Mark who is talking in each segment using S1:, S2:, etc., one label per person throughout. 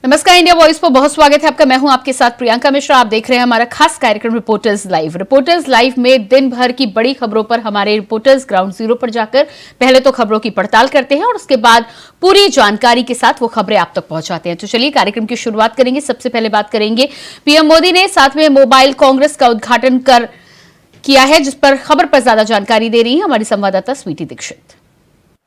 S1: नमस्कार, India voice पर बहुत स्वागत है आपका। मैं हूं आपके साथ प्रियंका मिश्रा। आप देख रहे हैं हमारा खास कार्यक्रम रिपोर्टर्स लाइव। रिपोर्टर्स लाइव में दिन भर की बड़ी खबरों पर हमारे रिपोर्टर्स ग्राउंड जीरो पर जाकर पहले तो खबरों की पड़ताल करते हैं और उसके बाद पूरी जानकारी के साथ वो खबरें आप तक पहुंचाते हैं। तो चलिए कार्यक्रम की शुरुआत करेंगे। सबसे पहले बात करेंगे पीएम मोदी ने 7वें मोबाइल कांग्रेस का उद्घाटन किया है, जिस पर खबर पर ज्यादा जानकारी दे रही है हमारी संवाददाता स्वीटी दीक्षित।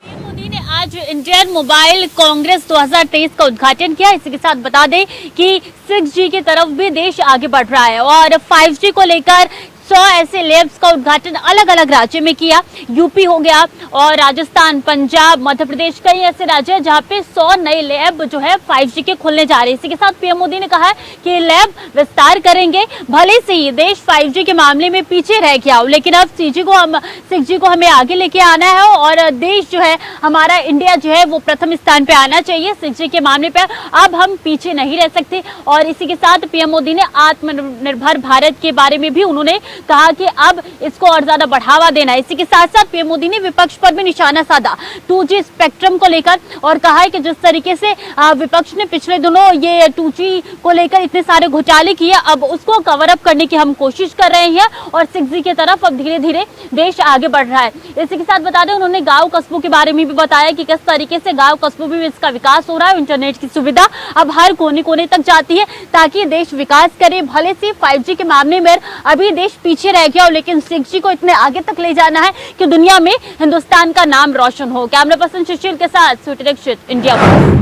S2: पीएम मोदी ने आज इंडियन मोबाइल कांग्रेस 2023 का उद्घाटन किया। इसी के साथ बता दें कि 6G की तरफ भी देश आगे बढ़ रहा है और 5G को लेकर 100 ऐसे लैब्स का उद्घाटन अलग अलग राज्य में किया। यूपी हो गया और राजस्थान, पंजाब, मध्य प्रदेश, कई ऐसे राज्य हैं जहां पे 100 नए लैब जो है 5G के खुलने जा रहे हैं। इसी के साथ पीएम मोदी ने कहा है कि लैब विस्तार करेंगे। भले से ही देश 5G के मामले में पीछे रह गया हो, लेकिन अब 6G को हमें आगे लेके आना है और देश जो है हमारा इंडिया जो है वो प्रथम स्थान पे आना चाहिए 6G के मामले पर। अब हम पीछे नहीं रह सकते। और इसी के साथ पीएम मोदी ने आत्मनिर्भर भारत के बारे में भी उन्होंने कहा कि अब इसको और ज्यादा बढ़ावा देना है। इसी के साथ साथ पीएम मोदी ने विपक्ष पर भी निशाना साधा 2G स्पेक्ट्रम को लेकर और कहा है कि जिस तरीके से विपक्ष ने पिछले दिनों ये 2G को लेकर इतने सारे घोटाले किए, अब उसको कवर अप करने की हम कोशिश कर रहे हैं और 6G की तरफ अब धीरे धीरे देश आगे बढ़ रहा है। इसी के साथ बता दें उन्होंने गाँव कस्बों के बारे में भी बताया कि किस तरीके से गाँव कस्बों में इसका विकास हो रहा है। इंटरनेट की सुविधा अब हर कोने कोने तक जाती है ताकि देश विकास करे। भले से 5G के मामले में अभी देश पीछे रह गया हो, लेकिन 6G को इतने आगे तक ले जाना है कि दुनिया में हिंदुस्तान का नाम रोशन हो। कैमरा पर्सन सुशील के साथ स्वीटी दीक्षित, इंडिया वॉइस।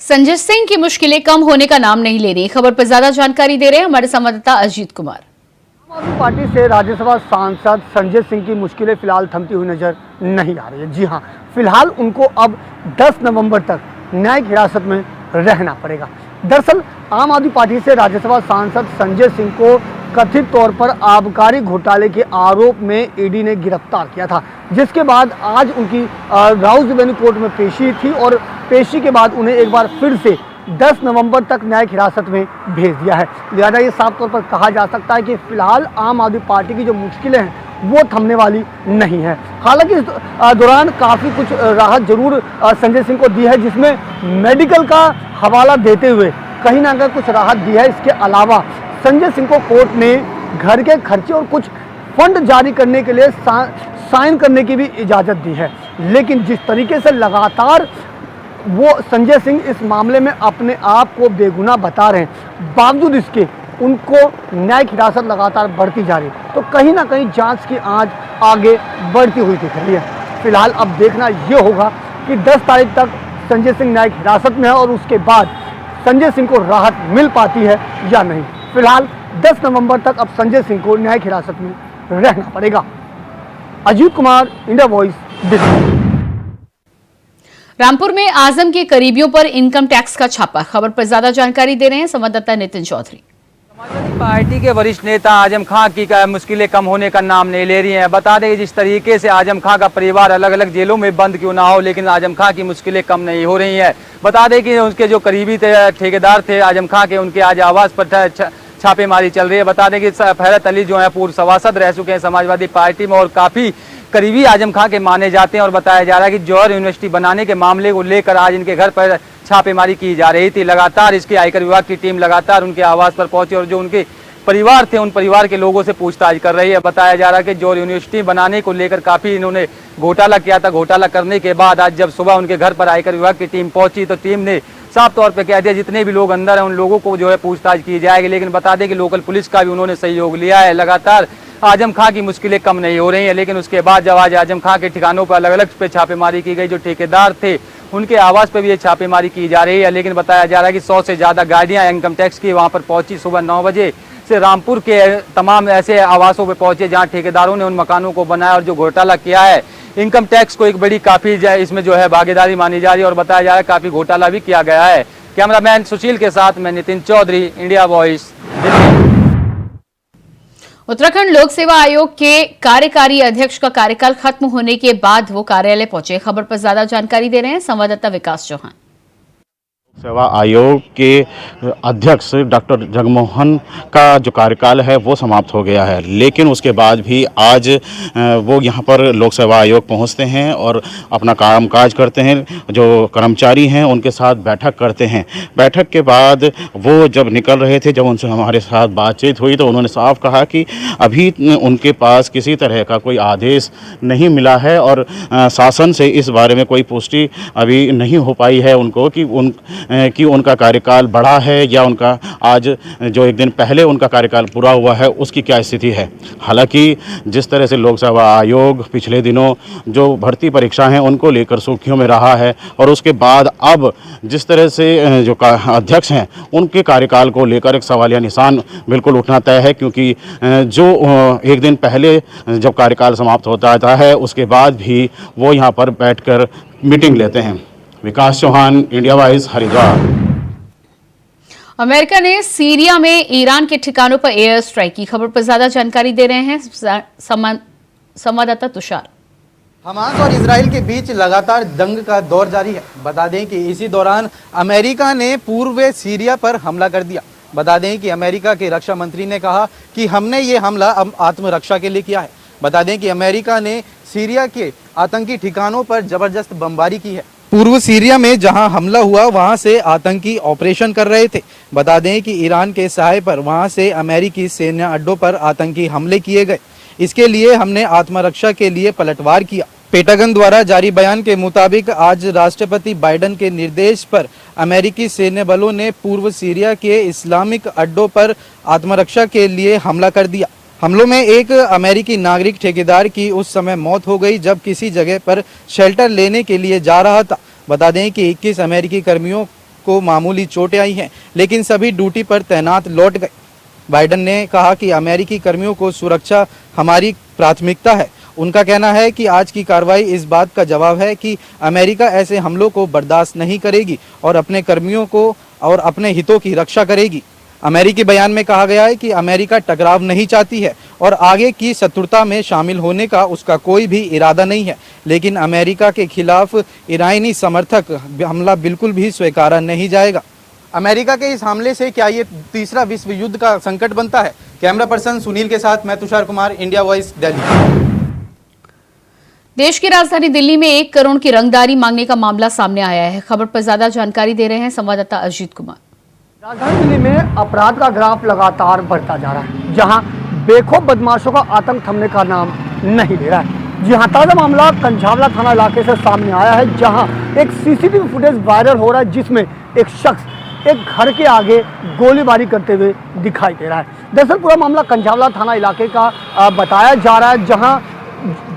S1: संजय सिंह की मुश्किलें कम होने का नाम नहीं ले रही। खबर पर ज्यादा जानकारी दे रहे हैं हमारे संवाददाता अजीत कुमार।
S3: आम आदमी पार्टी से राज्यसभा सांसद संजय सिंह की मुश्किलें फिलहाल थमती हुई नजर नहीं आ रही है। जी हां, फिलहाल उनको अब 10 नवंबर तक न्यायिक हिरासत में रहना पड़ेगा। दरअसल आम आदमी पार्टी से राज्यसभा सांसद संजय सिंह को कथित तौर पर आबकारी घोटाले के आरोप में ईडी ने गिरफ्तार किया था, जिसके बाद आज उनकी राउस रेवेन्यू कोर्ट में पेशी थी और पेशी के बाद उन्हें एक बार फिर से 10 नवंबर तक न्यायिक हिरासत में भेज दिया है। लिहाजा ये साफ तौर पर कहा जा सकता है कि फिलहाल आम आदमी पार्टी की जो मुश्किलें हैं वो थमने वाली नहीं है। हालांकि इस दौरान काफ़ी कुछ राहत जरूर संजय सिंह को दी है, जिसमें मेडिकल का हवाला देते हुए कहीं ना कहीं कुछ राहत दी है। इसके अलावा संजय सिंह को कोर्ट ने घर के खर्चे और कुछ फंड जारी करने के लिए साइन करने की भी इजाज़त दी है। लेकिन जिस तरीके से लगातार वो संजय सिंह इस मामले में अपने आप को बेगुनाह बता रहे हैं, बावजूद इसके उनको न्यायिक हिरासत लगातार बढ़ती जा रही है, तो कहीं ना कहीं जांच की आंच आगे बढ़ती हुई दिख रही है। फिलहाल अब देखना ये होगा कि 10 तारीख तक संजय सिंह न्यायिक हिरासत में है और उसके बाद संजय सिंह को राहत मिल पाती है या नहीं। फिलहाल 10 नवंबर तक अब संजय सिंह को न्यायिक हिरासत में रहना पड़ेगा। Ajit Kumar, India voice, Delhi.
S1: रामपुर में आजम के करीबियों पर इनकम टैक्स का छापा। खबर पर ज्यादा जानकारी दे रहे हैं संवाददाता नितिन चौधरी।
S4: समाजवादी पार्टी के वरिष्ठ नेता आजम खां की मुश्किलें कम होने का नाम नहीं ले रही हैं। बता दें कि जिस तरीके से आजम खां का परिवार अलग अलग जेलों में बंद क्यों ना हो, लेकिन आजम खां की मुश्किलें कम नहीं हो रही हैं। बता दें कि उनके जो करीबी ठेकेदार थे आजम खां के, उनके आज आवास पर छापेमारी चल रही है। बता दें कि फहरत अली जो है पूर्व सभासद रह चुके हैं समाजवादी पार्टी में और काफ़ी करीबी आजम खां के माने जाते हैं और बताया जा रहा है कि जौहर यूनिवर्सिटी बनाने के मामले को लेकर आज इनके घर पर छापेमारी की जा रही थी। लगातार इसके आयकर विभाग की टीम लगातार उनके आवास पर पहुंची और जो उनके परिवार थे उन परिवार के लोगों से पूछताछ कर रही है। बताया जा रहा है कि जौहर यूनिवर्सिटी बनाने को लेकर काफ़ी इन्होंने घोटाला किया था। घोटाला करने के बाद आज जब सुबह उनके घर पर आयकर विभाग की टीम पहुंची तो टीम ने साफ तौर पे कह दिया जितने भी लोग अंदर हैं उन लोगों को जो है पूछताछ की जाएगी। लेकिन बता दें कि लोकल पुलिस का भी उन्होंने सहयोग लिया है। लगातार आजम खां की मुश्किलें कम नहीं हो रही हैं, लेकिन उसके बाद जब आज आजम खां के ठिकानों पर अलग अलग पे छापेमारी की गई, जो ठेकेदार थे उनके आवास पर भी ये छापेमारी की जा रही है। लेकिन बताया जा रहा है कि 100 से ज़्यादा गाड़ियाँ इनकम टैक्स की वहाँ पर पहुँची। सुबह 9 बजे से रामपुर के तमाम ऐसे आवासों पर पहुँचे जहाँ ठेकेदारों ने उन मकानों को बनाया और जो घोटाला किया है इनकम टैक्स को एक बड़ी काफ़ी इसमें जो है भागीदारी मानी जा रही है और बताया जा रहा है काफ़ी घोटाला भी किया गया है। कैमरामैन सुशील के साथ मैं नितिन चौधरी, इंडिया वॉइस, दिल्ली।
S1: उत्तराखंड लोक सेवा आयोग के कार्यकारी अध्यक्ष का कार्यकाल खत्म होने के बाद वो कार्यालय पहुंचे। खबर पर ज्यादा जानकारी दे रहे हैं संवाददाता विकास चौहान।
S5: सेवा आयोग के अध्यक्ष डॉक्टर जगमोहन का जो कार्यकाल है वो समाप्त हो गया है, लेकिन उसके बाद भी आज वो यहाँ पर लोक सेवा आयोग पहुँचते हैं और अपना कामकाज करते हैं। जो कर्मचारी हैं उनके साथ बैठक करते हैं। बैठक के बाद वो जब निकल रहे थे, जब उनसे हमारे साथ बातचीत हुई तो उन्होंने साफ कहा कि अभी उनके पास किसी तरह का कोई आदेश नहीं मिला है और शासन से इस बारे में कोई पुष्टि अभी नहीं हो पाई है उनको कि उनका कार्यकाल बढ़ा है या उनका आज जो एक दिन पहले उनका कार्यकाल पूरा हुआ है उसकी क्या स्थिति है। हालांकि जिस तरह से लोक सेवा आयोग पिछले दिनों जो भर्ती परीक्षा हैं उनको लेकर सुर्खियों में रहा है और उसके बाद अब जिस तरह से जो अध्यक्ष हैं उनके कार्यकाल को लेकर एक सवालिया निशान बिल्कुल उठना तय है, क्योंकि जो एक दिन पहले जब कार्यकाल समाप्त होता है उसके बाद भी वो यहाँ पर बैठकर मीटिंग लेते हैं। Vikas Chauhan, India voice, Haridwar.
S1: America ने सीरिया में ईरान के ठिकानों पर एयर स्ट्राइक की खबर पर ज्यादा जानकारी दे रहे हैं संवाददाता तुषार।
S6: हमास और इजराइल के बीच लगातार जंग का दौर जारी है। बता दें कि इसी दौरान अमेरिका ने पूर्व सीरिया पर हमला कर दिया। बता दें कि अमेरिका के रक्षा मंत्री ने कहा कि हमने ये हमला अब आत्मरक्षा के लिए किया है। बता दें कि अमेरिका ने सीरिया के आतंकी ठिकानों पर जबरदस्त बमबारी की है। पूर्व सीरिया में जहां हमला हुआ वहां से आतंकी ऑपरेशन कर रहे थे। बता दें कि ईरान के सहाय पर वहां से अमेरिकी सैन्य अड्डों पर आतंकी हमले किए गए। इसके लिए हमने आत्मरक्षा के लिए पलटवार किया। पेंटागन द्वारा जारी बयान के मुताबिक आज राष्ट्रपति बाइडेन के निर्देश पर अमेरिकी सैन्य बलों ने पूर्व सीरिया के इस्लामिक अड्डों पर आत्मरक्षा के लिए हमला कर दिया। हमलों में एक अमेरिकी नागरिक ठेकेदार की उस समय मौत हो गई जब किसी जगह पर शेल्टर लेने के लिए जा रहा था। बता दें कि 21 अमेरिकी कर्मियों को मामूली चोटें आई हैं, लेकिन सभी ड्यूटी पर तैनात लौट गए। बाइडेन ने कहा कि अमेरिकी कर्मियों को सुरक्षा हमारी प्राथमिकता है। उनका कहना है कि आज की कार्रवाई इस बात का जवाब है कि अमेरिका ऐसे हमलों को बर्दाश्त नहीं करेगी और अपने कर्मियों को और अपने हितों की रक्षा करेगी। अमेरिकी बयान में कहा गया है कि अमेरिका टकराव नहीं चाहती है और आगे की शत्रुता में शामिल होने का उसका कोई भी इरादा नहीं है, लेकिन अमेरिका के खिलाफ ईरानी समर्थक हमला बिल्कुल भी स्वीकारा नहीं जाएगा। अमेरिका के इस हमले से क्या ये तीसरा विश्व युद्ध का संकट बनता है? कैमरा पर्सन सुनील के साथ मैं तुषार कुमार, इंडिया वॉइस, दिल्ली।
S1: देश की राजधानी दिल्ली में 1 करोड़ की रंगदारी मांगने का मामला सामने आया है। खबर पर ज्यादा जानकारी दे रहे हैं संवाददाता अजीत कुमार।
S3: राजधानी दिल्ली में अपराध का ग्राफ लगातार बढ़ता जा रहा है, जहां बेखौफ बदमाशों का आतंक थमने का नाम नहीं ले रहा है। जी हां, ताज़ा मामला कंझावला थाना इलाके से सामने आया है, जहां एक सीसीटीवी फुटेज वायरल हो रहा है जिसमें एक शख्स एक घर के आगे गोलीबारी करते हुए दिखाई दे रहा है। दरअसल पूरा मामला कंझावला थाना इलाके का बताया जा रहा है, जहाँ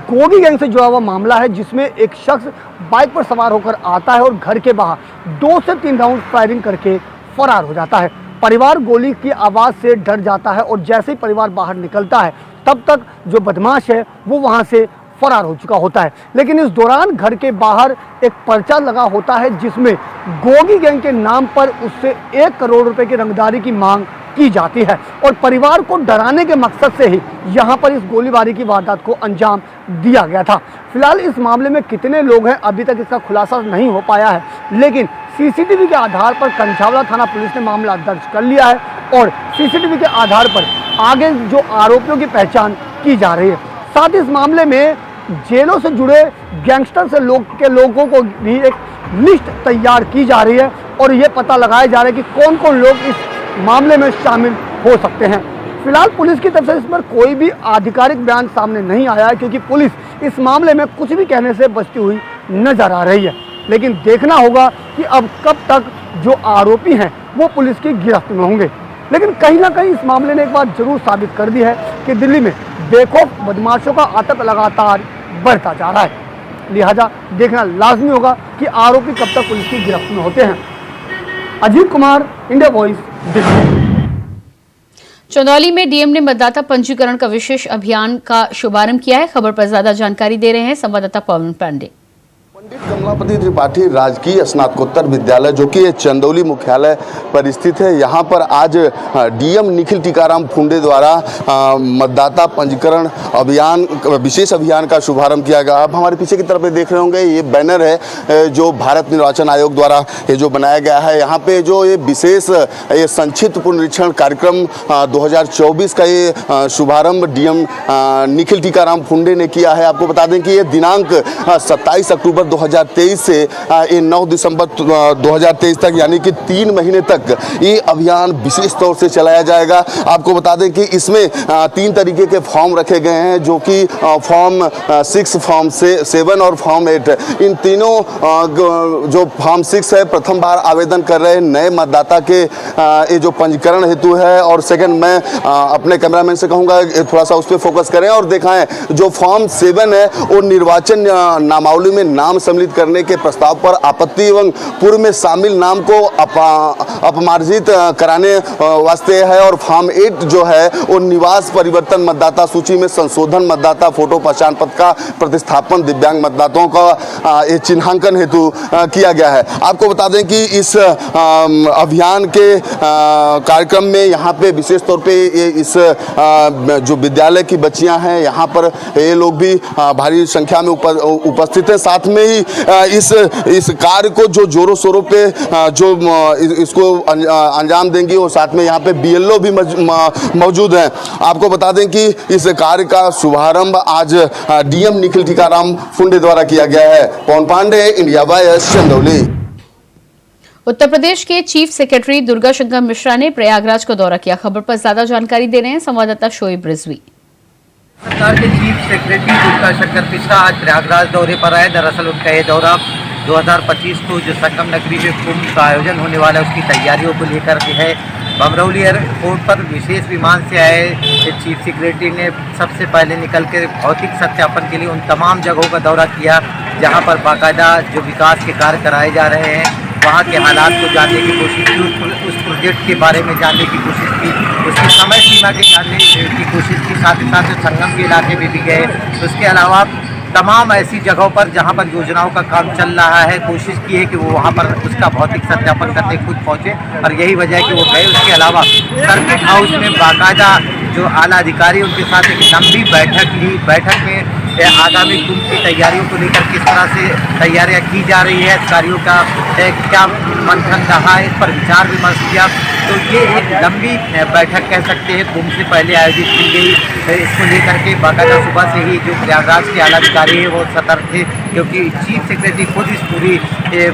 S3: गोगी गैंग से जुड़ा हुआ मामला है, जिसमें एक शख्स बाइक पर सवार होकर आता है और घर के बाहर 2 से 3 राउंड फायरिंग करके फरार हो जाता है। परिवार गोली की आवाज़ से डर जाता है और जैसे ही परिवार बाहर निकलता है तब तक जो बदमाश है वो वहाँ से फरार हो चुका होता है। लेकिन इस दौरान घर के बाहर एक पर्चा लगा होता है जिसमें गोगी गैंग के नाम पर उससे 1 करोड़ रुपए की रंगदारी की मांग की जाती है और परिवार को डराने के मकसद से ही यहाँ पर इस गोलीबारी की वारदात को अंजाम दिया गया था। फिलहाल इस मामले में कितने लोग हैं अभी तक इसका खुलासा नहीं हो पाया है, लेकिन सीसीटीवी के आधार पर कंझावला थाना पुलिस ने मामला दर्ज कर लिया है और सीसीटीवी के आधार पर आगे जो आरोपियों की पहचान की जा रही है। साथ ही इस मामले में जेलों से जुड़े गैंगस्टर से लोगों को भी एक लिस्ट तैयार की जा रही है और ये पता लगाया जा रहा है कि कौन कौन लोग इस मामले में शामिल हो सकते हैं। फिलहाल पुलिस की तरफ से इस पर कोई भी आधिकारिक बयान सामने नहीं आया है, क्योंकि पुलिस इस मामले में कुछ भी कहने से बचती हुई नजर आ रही है। लेकिन देखना होगा कि अब कब तक जो आरोपी हैं वो पुलिस की गिरफ्त में होंगे। लेकिन कहीं ना कहीं इस मामले ने एक बात जरूर साबित कर दी है कि दिल्ली में बेखौफ बदमाशों का आतंक लगातार बढ़ता जा रहा है। लिहाजा देखना लाजमी होगा कि आरोपी कब तक पुलिस की गिरफ्त में होते हैं। Ajit Kumar, India voice, Delhi.
S1: चंदौली में डीएम ने मतदाता पंजीकरण का विशेष अभियान का शुभारंभ किया है। खबर पर ज्यादा जानकारी दे रहे हैं संवाददाता पवन पांडे।
S7: पंडित कमलापति त्रिपाठी राजकीय स्नातकोत्तर विद्यालय जो कि चंदौली मुख्यालय पर स्थित है, यहाँ पर आज डीएम निखिल टीकाराम फुंडे द्वारा मतदाता पंजीकरण अभियान, विशेष अभियान का शुभारंभ किया गया। अब हमारे पीछे की तरफ देख रहे होंगे, ये बैनर है जो भारत निर्वाचन आयोग द्वारा ये जो बनाया गया है। यहाँ पे जो ये विशेष ये संक्षिप्त पुनरीक्षण कार्यक्रम 2024 का ये शुभारंभ डीएम निखिल टीकाराम फुंडे ने किया है। आपको बता दें कि ये दिनांक 27 अक्टूबर 2023 से ये 9 दिसंबर 2023 तक, यानी कि 3 महीने तक ये अभियान विशेष तौर से चलाया जाएगा। आपको बता दें कि इसमें 3 तरीके के फॉर्म रखे गए हैं, जो कि फॉर्म 6, फॉर्म 7 और फॉर्म 8। इन तीनों जो फॉर्म 6 है, प्रथम बार आवेदन कर रहे नए मतदाता के ये जो पंजीकरण हेतु है। और सेकंड, मैं अपने कैमरामैन से कहूँगा थोड़ा सा उस पर फोकस करें और दिखाएं। जो फॉर्म 7 है वो निर्वाचन नामावली में नाम सम्मिलित करने के प्रस्ताव पर आपत्ति एवं पूर्व में शामिल नाम को अपमार्जित कराने वास्ते है। और फॉर्म 8 जो है वो निवास परिवर्तन, मतदाता सूची में संशोधन, मतदाता फोटो पहचान पत्र का प्रतिस्थापन, दिव्यांग मतदाताओं का ये चिन्हांकन हेतु किया गया है। आपको बता दें कि इस अभियान के कार्यक्रम में यहाँ पे विशेष तौर पे इस जो विद्यालय की बच्चियाँ हैं, यहाँ पर ये लोग भी भारी संख्या में उपस्थित हैं। साथ में ही इस कार्य को जो जोरों शोरों पे जो इसको अंजाम देंगी, और साथ में यहाँ पे बीएलओ भी मौजूद हैं। आपको बता दें कि इस कार्य का शुभारंभ आज डीएम निखिल टीकाराम फुंडे द्वारा किया गया है। पवन पांडे, इंडिया वॉइस, चंदौली।
S1: उत्तर प्रदेश के चीफ सेक्रेटरी दुर्गा शंकर मिश्रा ने प्रयागराज का दौरा किया। खबर पर ज्यादा जानकारी दे रहे हैं संवाददाता शोएब रिजवी।
S8: सरकार के चीफ सेक्रेटरी दुर्गा शंकर मिश्रा आज प्रयागराज दौरे पर आए। दरअसल उनका ये दौरा 2025 को जो संगम नगरी में कुंभ का आयोजन होने वाला है, उसकी तैयारियों को लेकर के है। बमरौली एयरपोर्ट पर विशेष विमान से आए चीफ सेक्रेटरी ने सबसे पहले निकल के भौतिक सत्यापन के लिए उन तमाम जगहों का दौरा किया जहाँ पर बाकायदा जो विकास के कार्य कराए जा रहे हैं, वहाँ के हालात को जानने की कोशिश की, उस प्रोजेक्ट के बारे में जानने की कोशिश की, उसकी समय सीमा के जानने की कोशिश की। साथ ही साथ संगम के इलाके में भी गए। उसके अलावा तमाम ऐसी जगहों पर जहाँ पर योजनाओं का काम चल रहा है, कोशिश की है कि वो वहाँ पर उसका भौतिक सत्यापन करने खुद पहुँचे, और यही वजह है कि वो गए। उसके अलावा सर्किट हाउस में बाकायदा जो आला अधिकारी उनके साथ एक लंबी बैठक ली। बैठक में आगामी कुंभ की तैयारियों को लेकर किस तरह से तैयारियां की जा रही है, अधिकारियों का क्या मंथन रहा है, इस पर विचार विमर्श किया। तो ये एक लंबी बैठक कह सकते हैं कुंभ से पहले आयोजित की गई। इसको लेकर के बाकायदा सुबह से ही जो प्रयागराज के आला अधिकारी है वो सतर्क थे, क्योंकि चीफ सेक्रेटरी खुद इस पूरी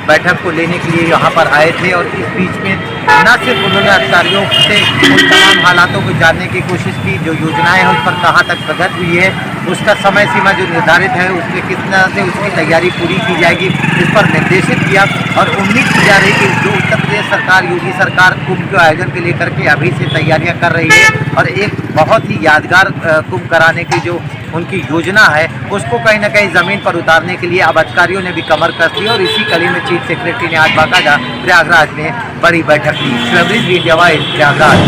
S8: बैठक को लेने के लिए यहाँ पर आए थे। और इस बीच में न सिर्फ उन्होंने अधिकारियों से उन तमाम हालातों को जानने की कोशिश की, जो योजनाएं हैं उस पर कहाँ तक प्रगति हुई है, उसका समय सीमा जो निर्धारित है उसमें किस तरह से उसकी तैयारी पूरी की जाएगी, इस पर निर्देशित किया। और उम्मीद की जा रही है कि जो उत्तर प्रदेश सरकार, योगी सरकार कुंभ के आयोजन को लेकर के अभी से तैयारियां कर रही है, और एक बहुत ही यादगार कुंभ कराने की जो उनकी योजना है उसको कहीं ना कहीं ज़मीन पर उतारने के लिए अब अधिकारियों ने भी कमर कस ली। और इसी कड़ी में चीफ सेक्रेटरी ने आज बाकायदा प्रयागराज में बड़ी बैठक ली। प्रयागराज।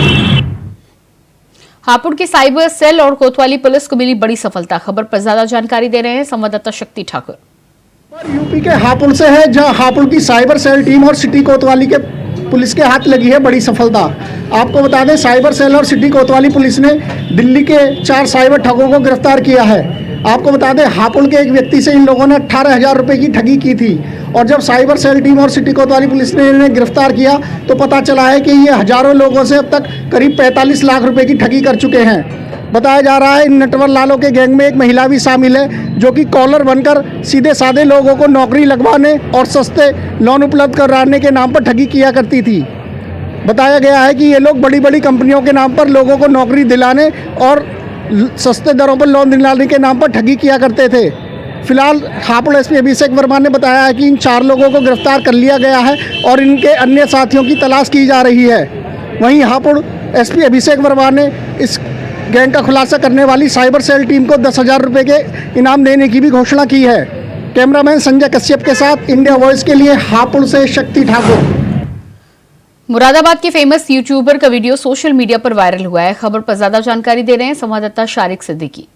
S1: हापुड़ की साइबर सेल और कोतवाली पुलिस को मिली बड़ी सफलता। खबर पर ज्यादा जानकारी दे रहे हैं संवाददाता शक्ति ठाकुर।
S9: यूपी के हापुड़ से है, जहां हापुड़ की साइबर सेल टीम और सिटी कोतवाली के पुलिस के हाथ लगी है बड़ी सफलता। आपको बता दें, साइबर सेल और सिटी कोतवाली पुलिस ने दिल्ली के 4 साइबर ठगों को गिरफ्तार किया है। आपको बता दें, हापुड़ के एक व्यक्ति से इन लोगों ने 18,000 रुपये की ठगी की थी, और जब साइबर सेल टीम और सिटी कोतवाली पुलिस ने इन्हें गिरफ्तार किया तो पता चला है कि ये हजारों लोगों से अब तक करीब 45 लाख रुपए की ठगी कर चुके हैं। बताया जा रहा है इन नटवर लालों के गैंग में एक महिला भी शामिल है, जो कि कॉलर बनकर सीधे साधे लोगों को नौकरी लगवाने और सस्ते लोन उपलब्ध कराने के नाम पर ठगी किया करती थी। बताया गया है कि ये लोग बड़ी बड़ी कंपनियों के नाम पर लोगों को नौकरी दिलाने और सस्ते दरों पर लोन दिलाने के नाम पर ठगी किया करते थे। फिलहाल हापुड़ एसपी अभिषेक वर्मा ने बताया है कि इन 4 लोगों को गिरफ्तार कर लिया गया है और इनके अन्य साथियों की तलाश की जा रही है। वहीं हापुड़ एसपी अभिषेक वर्मा ने इस गैंग का खुलासा करने वाली साइबर सेल टीम को 10,000 रुपये के इनाम देने की भी घोषणा की है। कैमरामैन संजय कश्यप के साथ इंडिया वॉइस के लिए हापुड़ से शक्ति ठाकुर।
S1: मुरादाबाद के फेमस यूट्यूबर का वीडियो सोशल मीडिया पर वायरल हुआ है। खबर पर ज्यादा जानकारी दे रहे हैं संवाददाता शारिक सिद्दीकी।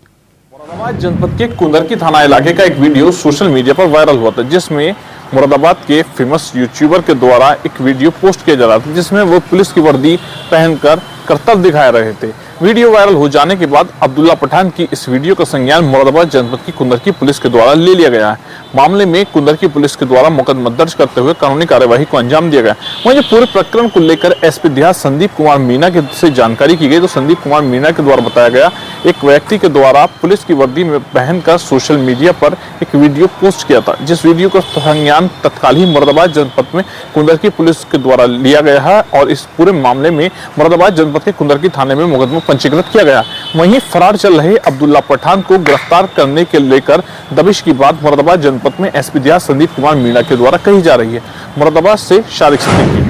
S10: मुरादाबाद जनपद के कुंदरकी थाना इलाके का एक वीडियो सोशल मीडिया पर वायरल हुआ था, जिसमें मुरादाबाद के फेमस यूट्यूबर के द्वारा एक वीडियो पोस्ट किया जा रहा था, जिसमें वो पुलिस की वर्दी पहनकर करतब दिखा रहे थे। वीडियो वायरल हो जाने के बाद अब्दुल्ला पठान की इस वीडियो का संज्ञान मुरादाबाद जनपद की कुंदरकी पुलिस के द्वारा ले लिया गया है। मामले में कुंदरकी पुलिस के द्वारा मुकदमा दर्ज करते हुए कानूनी कार्यवाही को अंजाम दिया गया। वहीं पूरे प्रकरण को लेकर एसपी देहात संदीप कुमार मीणा से जानकारी की गई तो संदीप कुमार मीणा के द्वारा बताया गया, एक व्यक्ति के द्वारा पुलिस की वर्दी में पहनकर सोशल मीडिया पर एक वीडियो पोस्ट किया था, जिस वीडियो का संज्ञान तत्काल ही मुरादाबाद जनपद में कुंदरकी पुलिस के द्वारा लिया गया है और इस पूरे मामले में मुरादाबाद जनपद के कुंदरकी थाने में मुकदमा पंजीकृत किया गया। वहीं फरार चल रहे अब्दुल्ला पठान को गिरफ्तार करने के लेकर दबिश की बात मुरादाबाद जनपद में एसपी देहात संदीप कुमार मीणा के द्वारा कही जा रही है। मुरादाबाद से शारिक सिद्दीकी।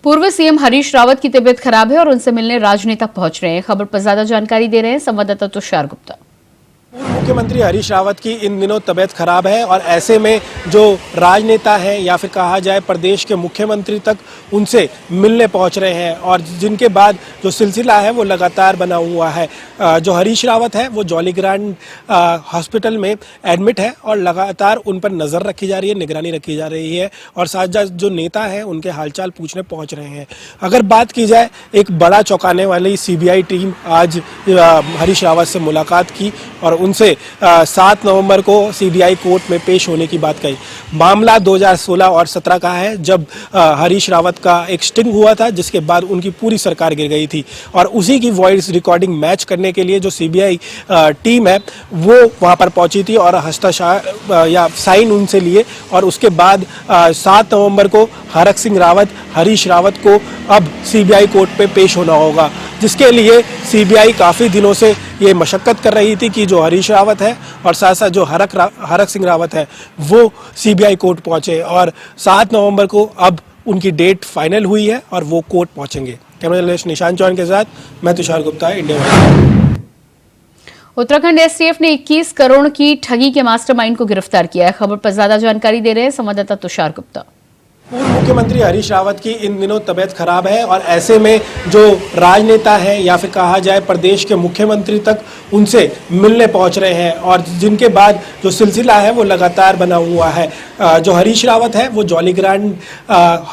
S1: पूर्व सीएम हरीश रावत की तबीयत खराब है और उनसे मिलने राजनेता पहुंच रहे हैं। खबर पर ज्यादा जानकारी दे रहे हैं संवाददाता तुषार गुप्ता।
S11: पूर्व मुख्यमंत्री हरीश रावत की इन दिनों तबीयत खराब है और ऐसे में जो राजनेता हैं या फिर कहा जाए प्रदेश के मुख्यमंत्री तक उनसे मिलने पहुंच रहे हैं और जिनके बाद जो सिलसिला है वो लगातार बना हुआ है। जो हरीश रावत है वो जॉली ग्रांट हॉस्पिटल में एडमिट है और लगातार उन पर नज़र रखी जा रही है, निगरानी रखी जा रही है और साथ साथ जो नेता हैं उनके हालचाल पूछने पहुँच रहे हैं। अगर बात की जाए, एक बड़ा चौंकाने वाली सीबीआई टीम आज हरीश रावत से मुलाकात की और उनसे 7 नवंबर को सीबीआई कोर्ट में पेश होने की बात कही। मामला 2016 और 17 का है, जब हरीश रावत का एक स्टिंग हुआ था जिसके बाद उनकी पूरी सरकार गिर गई थी और उसी की वॉइस रिकॉर्डिंग मैच करने के लिए जो सीबीआई टीम है वो वहां पर पहुंची थी और हस्ताक्षर या साइन उनसे लिए और उसके बाद 7 नवंबर को हरक सिंह रावत, हरीश रावत को अब सीबीआई कोर्ट पे पेश होना होगा, जिसके लिए सीबीआई काफ़ी दिनों से ये मशक्कत कर रही थी कि जो हरीश रावत है और साथ साथ जो हरक सिंह रावत है वो सीबीआई कोर्ट पहुंचे और 7 नवंबर को अब उनकी डेट फाइनल हुई है और वो कोर्ट पहुंचेंगे। कैमरा जर्नलिस्ट निशांत चौहान के साथ मैं Tushar Gupta, India wise.
S1: Uttarakhand STF ने 21 करोड़ की ठगी के मास्टरमाइंड को गिरफ्तार किया है। खबर पर ज्यादा जानकारी दे रहे हैं संवाददाता तुषार गुप्ता।
S11: पूर्व मुख्यमंत्री हरीश रावत की इन दिनों तबीयत खराब है और ऐसे में जो राजनेता हैं या फिर कहा जाए प्रदेश के मुख्यमंत्री तक उनसे मिलने पहुंच रहे हैं और जिनके बाद जो सिलसिला है वो लगातार बना हुआ है। जो हरीश रावत है वो जॉली ग्रांट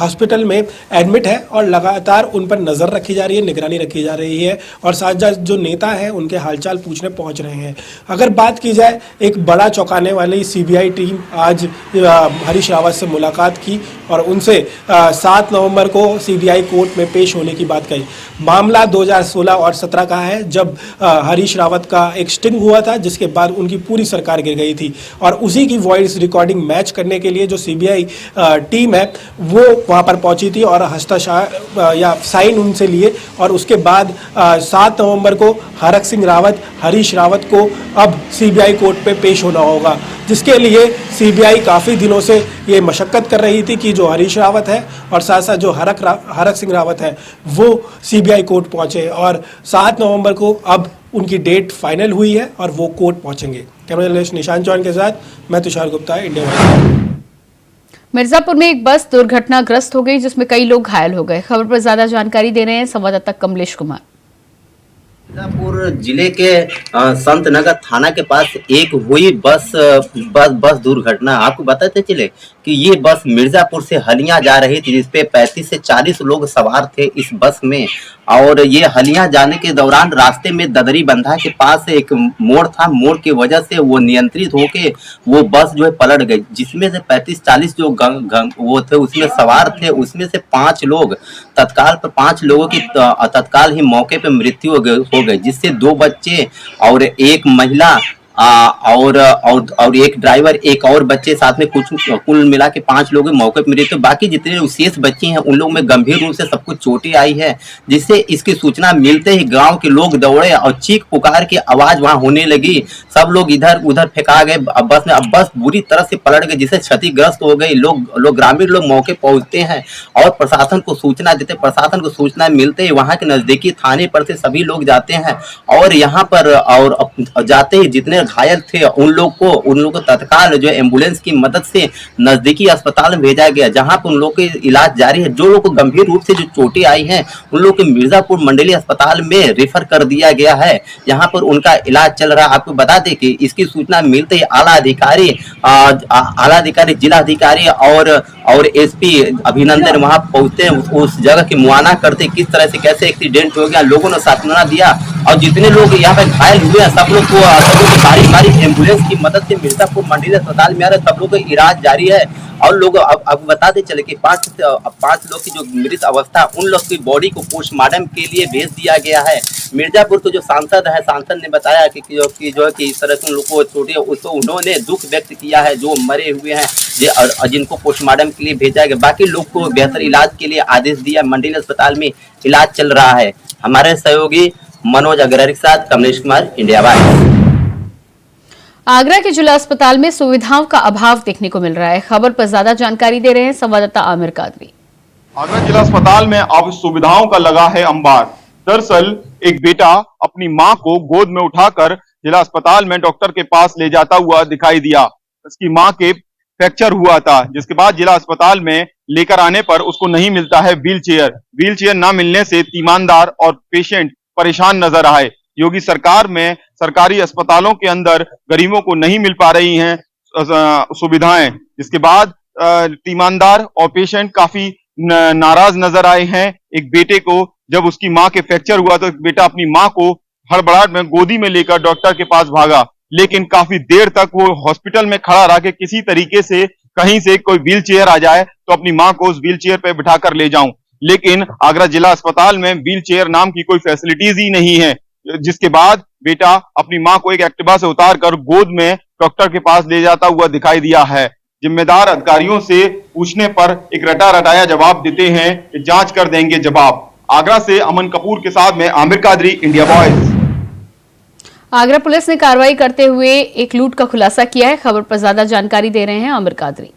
S11: हॉस्पिटल में एडमिट है और लगातार उन पर नज़र रखी जा रही है, निगरानी रखी जा रही है और साथ साथ जो नेता हैं उनके हालचाल पूछने पहुंच रहे हैं। अगर बात की जाए, एक बड़ा चौंकाने वाली सीबीआई टीम आज हरीश रावत से मुलाकात की और उनसे 7 नवंबर को सीबीआई कोर्ट में पेश होने की बात कही। मामला 2016 और 17 का है, जब हरीश रावत का एक स्टिंग हुआ था जिसके बाद उनकी पूरी सरकार गिर गई थी और उसी की वॉइस रिकॉर्डिंग मैच करने के लिए जो सीबीआई टीम है वो वहां पर पहुंची थी और हस्ताक्षर या साइन उनसे लिए और उसके बाद 7 नवंबर को हरक सिंह रावत, हरीश रावत को अब सीबीआई कोर्ट पे पेश होना होगा, जिसके लिए सीबीआई काफ़ी दिनों से ये मशक्कत कर रही थी कि जो हरीश रावत है और साथ साथ जो हरक सिंह रावत है वो सीबीआई कोर्ट पहुंचे और 7 नवंबर को अब उनकी डेट फाइनल हुई है और वो कोर्ट पहुंचेंगे। कैमरा जर्नलिस्ट निशांत चौहान के साथ मैं तुषार गुप्ता, इंडिया वाइज।
S1: मिर्जापुर में एक बस दुर्घटनाग्रस्त हो गई जिसमें कई लोग घायल हो गए। खबर पर ज्यादा जानकारी दे रहे हैं संवाददाता कमलेश कुमार।
S12: मिर्जापुर जिले के संत नगर थाना के पास एक हुई बस दुर्घटना। आपको बताते चले कि ये बस मिर्जापुर से हलिया जा रही थी, जिसपे 35 से 40 लोग सवार थे इस बस में और ये हलिया जाने के दौरान रास्ते में ददरी बंधा के पास एक मोड़ था। मोड़ की वजह से वो नियंत्रित होके वो बस जो है पलट गई, जिसमें से 35-40 जो वो थे उसमें सवार थे, उसमें से 5 लोग तत्काल पर 5 लोगों की तत्काल ही मौके पर मृत्यु हो गई, जिससे 2 बच्चे और एक महिला और एक ड्राइवर, एक और बच्चे साथ में कुल मिला के 5 लोग मौके पर मृत्यु। बाकी जितने शेष बच्चे हैं उन लोग में गंभीर रूप से सबको चोटें आई है, जिससे इसकी सूचना मिलते ही गांव के लोग दौड़े और चीख पुकार की आवाज वहां होने लगी। सब लोग इधर उधर फेंका गए बस में। अब बस बुरी तरह से पलट गई, जिससे क्षतिग्रस्त हो गई। लोग ग्रामीण लोग मौके पहुंचते हैं और प्रशासन को सूचना देते। प्रशासन को सूचना मिलते ही वहां के नजदीकी थाने पर से सभी लोग जाते हैं और यहाँ पर और जाते ही जितने घायल थे उन लोग को तत्काल जो एम्बुलेंस की मदद से नजदीकी अस्पताल में भेजा गया, जहां पर उन लोग के इलाज जारी है। जो लोग को गंभीर रूप से जो चोटें आई हैं उन लोग को मिर्जापुर मंडलीय अस्पताल में रेफर कर दिया गया है, जहां पर उनका इलाज चल रहा है। आपको बता दें कि इसकी सूचना मिलते ही आला अधिकारी जिला अधिकारी और एसपी अभिनंदन वहां पहुंचते, उस जगह की मुआयना करते, किस तरह से कैसे एक्सीडेंट हो गया। लोगों ने सांत्वना दिया और जितने लोग यहाँ पे घायल हुए हैं सब लोग को बारी एम्बुलेंस की मदद से मिर्जापुर मंडलीय अस्पताल में आ रहे, सब लोग का इलाज जारी है। और लोग अब बताते चले कि पांच लोग की जो मृत अवस्था, उन लोग की बॉडी को पोस्टमार्टम के लिए भेज दिया गया है। मिर्जापुर के जो सांसद ने बताया कि जो है कि इस तरह से उन लोग को छोटे, उसको उन्होंने दुख व्यक्त किया है जो मरे हुए हैं, जिनको पोस्टमार्टम के लिए भेजा गया। बाकी लोग को बेहतर इलाज के लिए आदेश दिया, मंडलीय अस्पताल में इलाज चल रहा है। हमारे सहयोगी मनोज अग्रवाल के साथ कमलेश कुमार, इंडिया वाइज।
S1: आगरा के जिला अस्पताल में सुविधाओं का अभाव देखने को मिल रहा है। खबर पर ज्यादा जानकारी दे रहे हैं संवाददाता आमिर कादरी।
S13: आगरा जिला अस्पताल में अब सुविधाओं का लगा है अंबार। दरअसल एक बेटा अपनी मां को गोद में उठाकर जिला अस्पताल में डॉक्टर के पास ले जाता हुआ दिखाई दिया। उसकी मां के फ्रैक्चर हुआ था, जिसके बाद जिला अस्पताल में लेकर आने पर उसको नहीं मिलता है व्हील चेयर न मिलने से तीमानदार और पेशेंट परेशान नजर आए। योगी सरकार में सरकारी अस्पतालों के अंदर गरीबों को नहीं मिल पा रही हैं सुविधाएं, जिसके बाद तीमानदार और पेशेंट काफी नाराज नजर आए हैं। एक बेटे को जब उसकी मां के फ्रैक्चर हुआ तो बेटा अपनी मां को हड़बड़ाहट में गोदी में लेकर डॉक्टर के पास भागा, लेकिन काफी देर तक वो हॉस्पिटल में खड़ा रहा कि किसी तरीके से कहीं से कोई व्हील चेयर आ जाए तो अपनी मां को उस व्हील चेयर पे बिठाकर ले जाऊं। लेकिन आगरा जिला अस्पताल में व्हील चेयर नाम की कोई फैसिलिटीज ही नहीं है, जिसके बाद बेटा अपनी मां को एक एक्टिवा से उतारकर गोद में डॉक्टर के पास ले जाता हुआ दिखाई दिया है। जिम्मेदार अधिकारियों से पूछने पर एक रटा रटाया जवाब देते हैं कि जांच कर देंगे जवाब। आगरा से अमन कपूर के साथ में Aamir Qadri, India voice.
S1: Agra police ने कार्रवाई करते हुए एक लूट का खुलासा किया है। खबर पर ज्यादा जानकारी दे रहे हैं Aamir Qadri.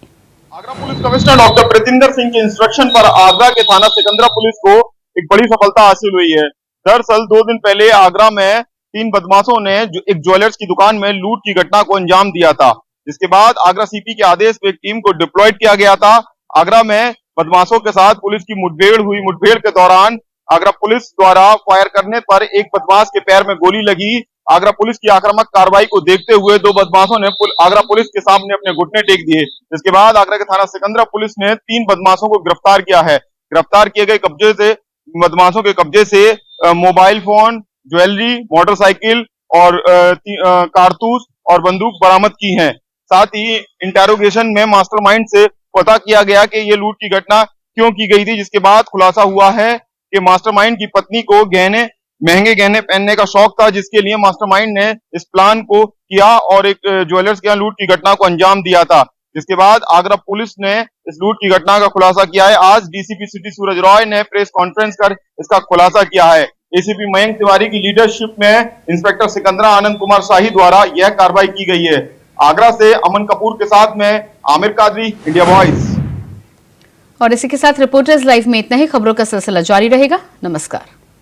S13: Agra police commissioner doctor Pratinder Singh के इंस्ट्रक्शन पर आगरा के थाना सिकंदरा पुलिस को एक बड़ी सफलता हासिल हुई है। दरअसल 2 दिन पहले आगरा में 3 बदमाशों ने एक ज्वेलर्स की दुकान में लूट की घटना को अंजाम दिया था, जिसके बाद आगरा सीपी के आदेश पे एक टीम को डिप्लॉयड किया गया था। आगरा में बदमाशों के साथ पुलिस की मुठभेड़ हुई। मुठभेड़ के दौरान आगरा पुलिस द्वारा फायर करने पर एक बदमाश के पैर में गोली लगी। आगरा पुलिस की आक्रामक कार्रवाई को देखते हुए 2 बदमाशों ने आगरा पुलिस के सामने अपने घुटने टेक दिए, जिसके बाद आगरा के थाना सिकंदरा पुलिस ने 3 बदमाशों को गिरफ्तार किया है। गिरफ्तार किए गए बदमाशों के कब्जे से मोबाइल फोन, ज्वेलरी, मोटरसाइकिल और कारतूस और बंदूक बरामद की हैं। साथ ही इंटेरोगेशन में मास्टरमाइंड से पता किया गया कि ये लूट की घटना क्यों की गई थी, जिसके बाद खुलासा हुआ है कि मास्टरमाइंड की पत्नी को महंगे गहने पहनने का शौक था, जिसके लिए मास्टरमाइंड ने इस प्लान को किया और एक ज्वेलर्स के यहाँ लूट की घटना को अंजाम दिया था। जिसके बाद आगरा पुलिस ने इस लूट की घटना का खुलासा किया है। आज डीसीपी सिटी सूरज रॉय ने प्रेस कॉन्फ्रेंस कर इसका खुलासा किया है। एसीपी मयंक तिवारी की लीडरशिप में इंस्पेक्टर सिकंदरा आनंद कुमार शाही द्वारा यह कार्रवाई की गई है। आगरा से अमन कपूर के साथ में आमिर कादरी, इंडिया वॉइस।
S1: और इसी के साथ रिपोर्टर्स लाइव में इतना ही। खबरों का सिलसिला जारी रहेगा। नमस्कार।